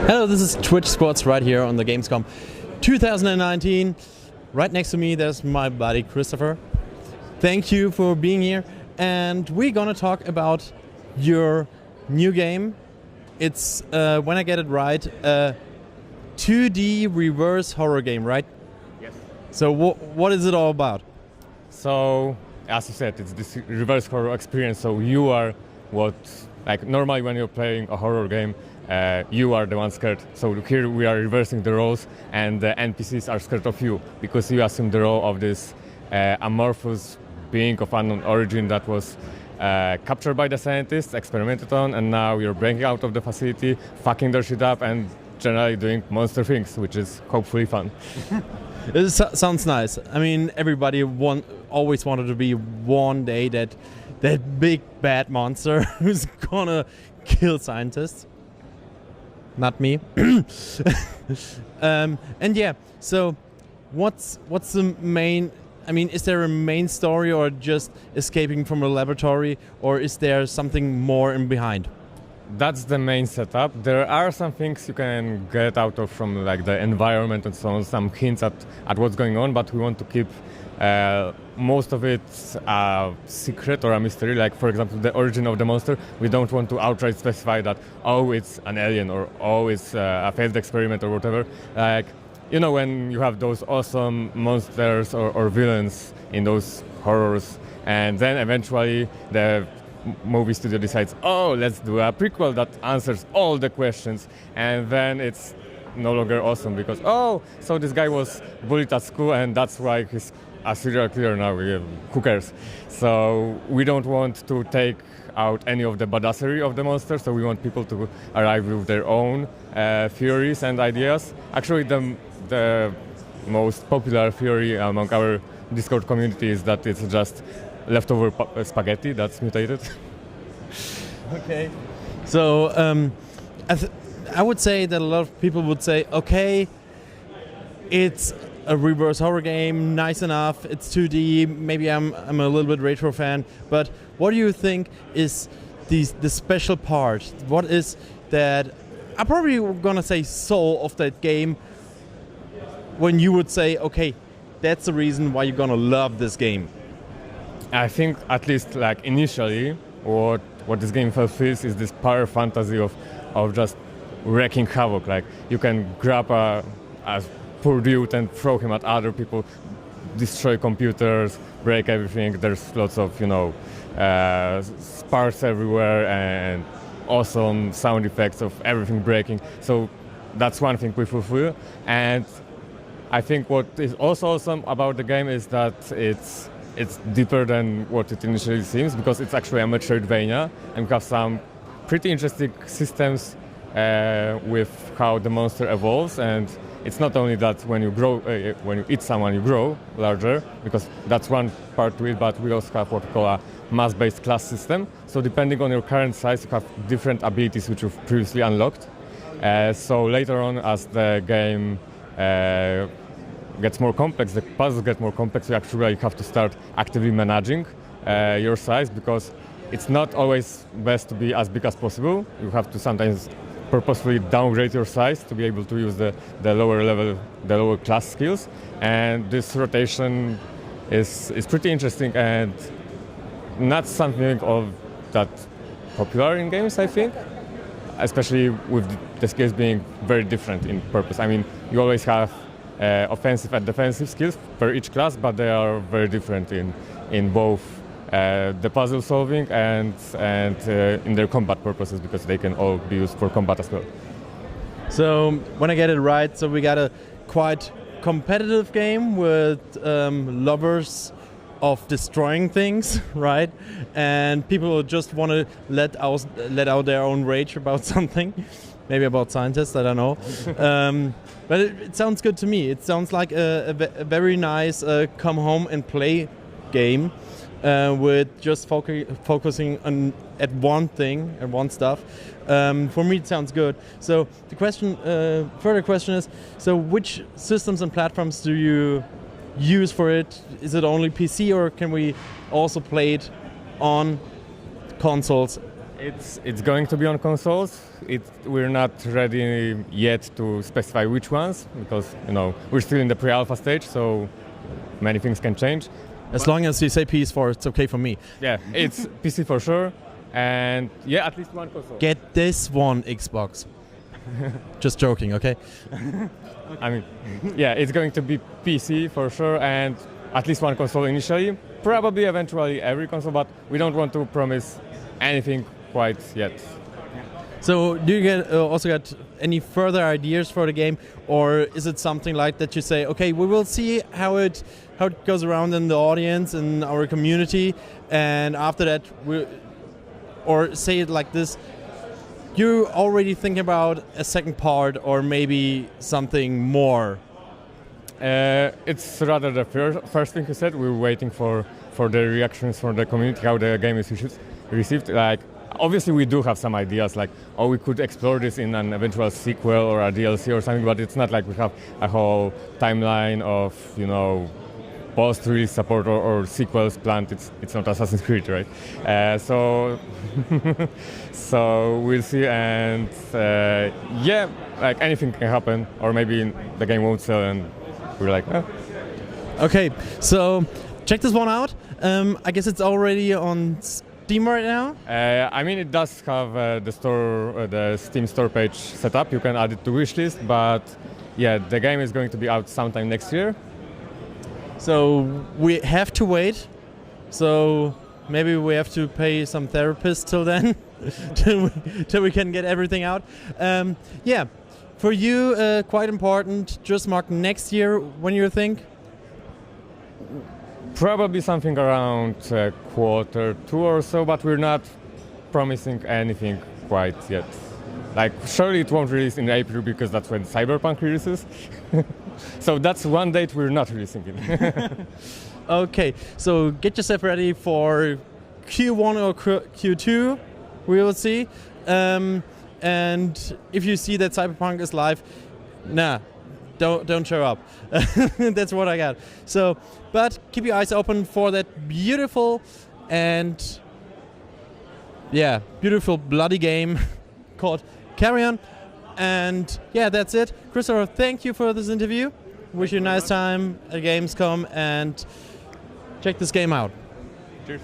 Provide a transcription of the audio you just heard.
Hello, this is TwitchSquads right here on the Gamescom 2019. Right next to me there's my buddy Christopher. Thank you for being here, and we're gonna talk about your new game. It's, when I get it right, a 2D reverse horror game, right? Yes. So what is it all about? So, as you said, it's this reverse horror experience. So you are like normally when you're playing a horror game, you are the one scared. So here we are reversing the roles, and the NPCs are scared of you because you assume the role of this amorphous being of unknown origin that was captured by the scientists, experimented on, and now you're breaking out of the facility, fucking their shit up, and generally doing monster things, which is hopefully fun. It sounds nice. I mean, everybody always wanted to be one day that big bad monster who's gonna kill scientists. Not me. And yeah, so what's the main? I mean, is there a main story or just escaping from a laboratory, or is there something more in behind? That's the main setup. There are some things you can get out of from like the environment and so on, some hints at what's going on, but we want to keep most of it a secret or a mystery. Like, for example, the origin of the monster, we don't want to outright specify that, oh, it's an alien, or oh, it's a failed experiment, or whatever. Like, you know, when you have those awesome monsters or villains in those horrors, and then eventually the movie studio decides, oh, let's do a prequel that answers all the questions, and then it's no longer awesome because, oh, so this guy was bullied at school and that's why he's a serial killer now. Who cares? So we don't want to take out any of the badassery of the monster, so we want people to arrive with their own theories and ideas. Actually, the most popular theory among our Discord community is that it's just leftover spaghetti that's mutated. Okay. So I would say that a lot of people would say, okay, it's a reverse horror game, nice enough, it's 2D, maybe I'm a little bit retro fan, but what do you think is the special part? What is that, I'm probably gonna say soul of that game, when you would say, okay, that's the reason why you're gonna love this game? I think, at least like initially, what this game fulfills is this power fantasy of just wreaking havoc. Like, you can grab a poor dude and throw him at other people, destroy computers, break everything. There's lots of, you know, sparks everywhere and awesome sound effects of everything breaking. So that's one thing we fulfill. And I think what is also awesome about the game is that it's deeper than what it initially seems, because it's actually a Metroidvania, and we have some pretty interesting systems with how the monster evolves. And it's not only that when you grow, when you eat someone, you grow larger, because that's one part to it, but we also have what we call a mass-based class system. So depending on your current size, you have different abilities which you've previously unlocked. So later on, as the game gets more complex, the puzzles get more complex, you actually have to start actively managing your size, because it's not always best to be as big as possible. You have to sometimes purposefully downgrade your size to be able to use the lower level, the lower class skills. And this rotation is pretty interesting and not something of that popular in games, I think, especially with the skills being very different in purpose. I mean, you always have offensive and defensive skills for each class, but they are very different in both the puzzle solving and in their combat purposes, because they can all be used for combat as well. So when I get it right, so we got a quite competitive game with lovers of destroying things, right? And people just want to let out their own rage about something, maybe about scientists, I don't know. But it sounds good to me. It sounds like a very nice come home and play game with just focusing on at one thing and one stuff. For me, it sounds good. So the further question is, so which systems and platforms do you use for it? Is it only PC, or can we also play it on consoles It's going to be on consoles. We're not ready yet to specify which ones because we're still in the pre-alpha stage, so many things can change. As long as you say PS4, it's okay for me. Yeah, it's PC for sure, and yeah, at least one console. Get this one Xbox. Just joking, okay? I mean, yeah, it's going to be PC for sure, and at least one console initially. Probably eventually every console, but we don't want to promise anything quite yet. So do you also get any further ideas for the game, or is it something like that you say, okay, we will see how it goes around in the audience, in our community, and after that, or say it like this, you already think about a second part or maybe something more? It's rather the first thing you said. We're waiting for the reactions from the community, how the game is received. Like, obviously we do have some ideas, like, oh, we could explore this in an eventual sequel or a DLC or something, but it's not like we have a whole timeline of, post-release support or sequels planned. It's not Assassin's Creed, right? So we'll see, and yeah, like anything can happen, or maybe the game won't sell, and we're like, oh. Okay, so check this one out. I guess it's already on Steam right now? I mean, it does have the Steam store page set up. You can add it to wishlist, but yeah, the game is going to be out sometime next year. So we have to wait. So maybe we have to pay some therapists till then, till we can get everything out. Yeah, for you, quite important. Just mark next year. When you think? Probably something around Q2 or so, but we're not promising anything quite yet. Like, surely it won't release in April because that's when Cyberpunk releases. So that's one date we're not releasing it. Okay, so get yourself ready for Q1 or Q2. We will see. And if you see that Cyberpunk is live, don't show up. That's what I got. So, but keep your eyes open for that beautiful bloody game called Carrion. And yeah, that's it. Christopher, thank you for this interview. Wish you a nice time at Gamescom, and check this game out. Cheers.